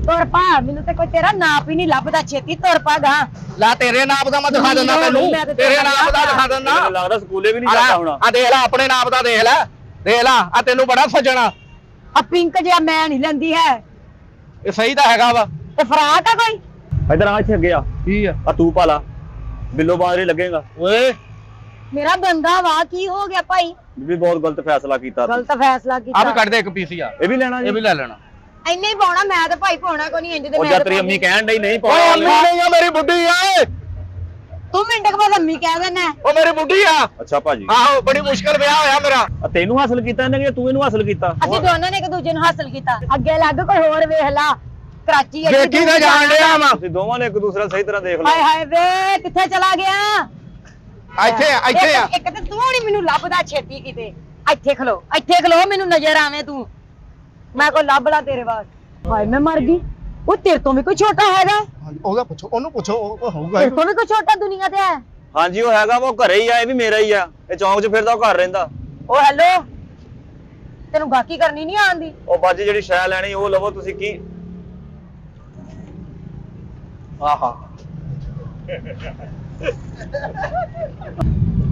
ਤੁਰ ਪਾ ਮੈਨੂੰ ਤੇ ਕੋਈ ਤੇਰਾ ਨਾਪ ਹੀ ਨਹੀਂ ਲੱਭਦਾ ਛੇਤੀ ਤੁਰ ਪਾ ਗਾ ਲੈ ਤੇਰੇ ਨਾਪ ਦਾ ਮੈਂ ਦਿਖਾ ਦਿੰਦਾ ਤੈਨੂੰ ਤੇਰੇ ਨਾਪ ਦਾ ਦਿਖਾ ਦਿੰਦਾ ਮੈਨੂੰ ਲੱਗਦਾ ਸਕੂਲੇ ਵੀ ਨਹੀਂ ਜਾਂਦਾ ਹੁਣ ਆ ਦੇਖ ਲੈ ਆਪਣੇ ਨਾਪ ਦਾ ਦੇਖ ਲੈ ਆ ਤੈਨੂੰ ਬੜਾ ਸੱਜਣਾ ਆ ਪਿੰਕ ਜਿਹਾ ਮੈਂ ਨਹੀਂ ਲੈਂਦੀ ਹੈ ਇਹ ਸਹੀ ਤਾਂ ਹੈਗਾ ਵਾ ਤੇ ਫਰਾਕ ਆ ਕੋਈ ਇਧਰ ਆ ਇੱਥੇ ਅੱਗੇ ਆ ਕੀ ਆ ਤੂੰ ਪਾਲਾ ਬਿੱਲੋ ਬਾਜ਼ਰੇ ਲੱਗੇਗਾ ਓਏ ਮੇਰਾ ਬੰਦਾ ਵਾ ਕੀ ਹੋ ਗਿਆ ਭਾਈ ਵੀ ਬਹੁਤ ਗਲਤ ਫੈਸਲਾ ਕੀਤਾ ਤੂੰ ਗਲਤ ਫੈਸਲਾ ਆ ਵੀ ਕੀਤਾ ਕੱਢ ਦੇ ਇੱਕ ਪੀਸ ਆ ਇਹ ਵੀ ਲੈਣਾ ਇਹ ਜੀ ਵੀ ਲੈ ਲੈਣਾ ਇੰਨੇ ਹੀ ਪਾਉਣਾ ਮੈਂ ਤੇ ਭਾਈ ਪਾਉਣਾ ਕੋਈ ਨਹੀਂ ਇੰਜ ਤੇ ਉਹ ਮੈਂ ਜਦ ਤੇ ਤੇਰੀ ਅੰਮੀ ਕਹਿਣ ਡਈ ਨਹੀਂ ਓਏ ਪਾਉਣਾ ਅੰਮੀ ਨਹੀਂ ਆ ਮੇਰੀ ਬੁੱਢੀ ਆ ਤੂੰ ਮਿੰਟ ਕੇ ਬਾਅਦ ਅੰਮੀ ਕਹਿ ਦੇਣਾ ਉਹ ਮੇਰੀ ਬੁੱਢੀ ਆ ਅੱਛਾ ਭਾਜੀ ਆਹੋ ਬੜੀ ਮੁਸ਼ਕਲ ਵਿਆਹ ਹੋਇਆ ਮੇਰਾ ਤੈਨੂੰ ਹਾਸਲ ਕੀਤਾ ਇਹਨੇ ਕਿ ਤੂੰ ਇਹਨੂੰ ਹਾਸਲ ਕੀਤਾ ਅਸੀਂ ਦੋਨਾਂ ਨੇ ਇੱਕ ਦੂਜੇ ਨੂੰ ਹਾਸਲ ਕੀਤਾ ਅੱਗੇ ਲੱਗ ਕੋਈ ਹੋਰ ਵੇਖ ਲਾ ਕਰਾਚੀ ਐਡੀ ਵੇਖੀ ਦੂਰ ਤਾਂ ਜਾਣ ਡਿਆ ਵਾ ਤੁਸੀਂ ਦੋਵਾਂ ਨੇ ਇੱਕ ਦੂਸਰੇ ਨੂੰ ਸਹੀ ਤਰ੍ਹਾਂ ਦੇਖ ਲਓ ਹਾਏ ਹਾਏ ਵੇ ਕਿੱਥੇ ਚਲਾ ਗਿਆ ਇੱਥੇ ਆ ਇੱਕ ਤੇ ਤੂੰ ਨਹੀਂ ਮੈਨੂੰ ਲੱਭਦਾ ਛੇਤੀ ਕਿਤੇ ਇੱਥੇ ਖਲੋ ਮੈਨੂੰ ਨਜ਼ਰ ਆਵੇਂ ਤੂੰ ਮੈਂ ਕੋਈ ਲੱਭਦਾ ਤੇਰੇ ਵਾਸਤੇ ਹਾਏ ਮੈਂ ਮਰ ਗਈ ਉਹ ਤੇਰੇ ਤੋਂ ਵੀ ਕੋਈ ਛੋਟਾ ਹੈਗਾ ਉਹਦਾ ਪੁੱਛੋ ਉਹਨੂੰ ਪੁੱਛੋ ਉਹ ਹੋਊਗਾ ਤੇਰੇ ਤੋਂ ਵੀ ਕੋਈ ਛੋਟਾ ਦੁਨੀਆ ਤੇ ਹੈ ਹਾਂਜੀ ਉਹ ਹੈਗਾ ਵਾ ਉਹ ਘਰੇ ਹੀ ਆ ਇਹ ਵੀ ਮੇਰਾ ਹੀ ਆ ਇਹ ਚੌਂਕ 'ਚ ਫਿਰਦਾ ਉਹ ਘਰ ਰਹਿੰਦਾ ਉਹ ਹੈਲੋ ਤੈਨੂੰ ਗਾਕੀ ਕਰਨੀ ਨਹੀਂ ਆਉਂਦੀ ਉਹ ਬਾਜੀ ਜਿਹੜੀ ਸ਼ੈ ਲੈਣੀ ਉਹ ਲਵੋ ਤੁਸੀਂ ਕੀ ਆਹਾ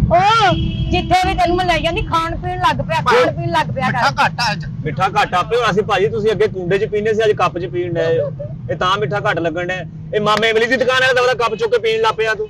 ਉਹ ਜਿੱਥੇ ਵੀ ਤੈਨੂੰ ਮੈਂ ਲੈ ਜਾਂਦੀ ਖਾਣ ਪੀਣ ਲੱਗ ਪਿਆ ਮਿੱਠਾ ਕਰ ਘੱਟ ਆ ਅੱਜ ਮਿੱਠਾ ਘੱਟ ਆਪੇ ਹੋਣਾ ਸੀ ਭਾਜੀ ਤੁਸੀਂ ਅੱਗੇ ਕੁੰਡੇ 'ਚ ਪੀਂਦੇ ਸੀ ਅੱਜ ਕੱਪ 'ਚ ਪੀਣ ਡਏ ਹੋ ਇਹ ਤਾਂ ਮਿੱਠਾ ਘੱਟ ਲੱਗਣ ਡਿਆ ਇਹ ਮਾਮੇ ਇਮਲੀ ਦੀ ਦੁਕਾਨ ਹੈ ਤਾਂ ਉਹਦਾ ਕੱਪ ਚੁੱਕ ਕੇ ਪੀਣ ਲੱਗ ਪਿਆ ਤੂੰ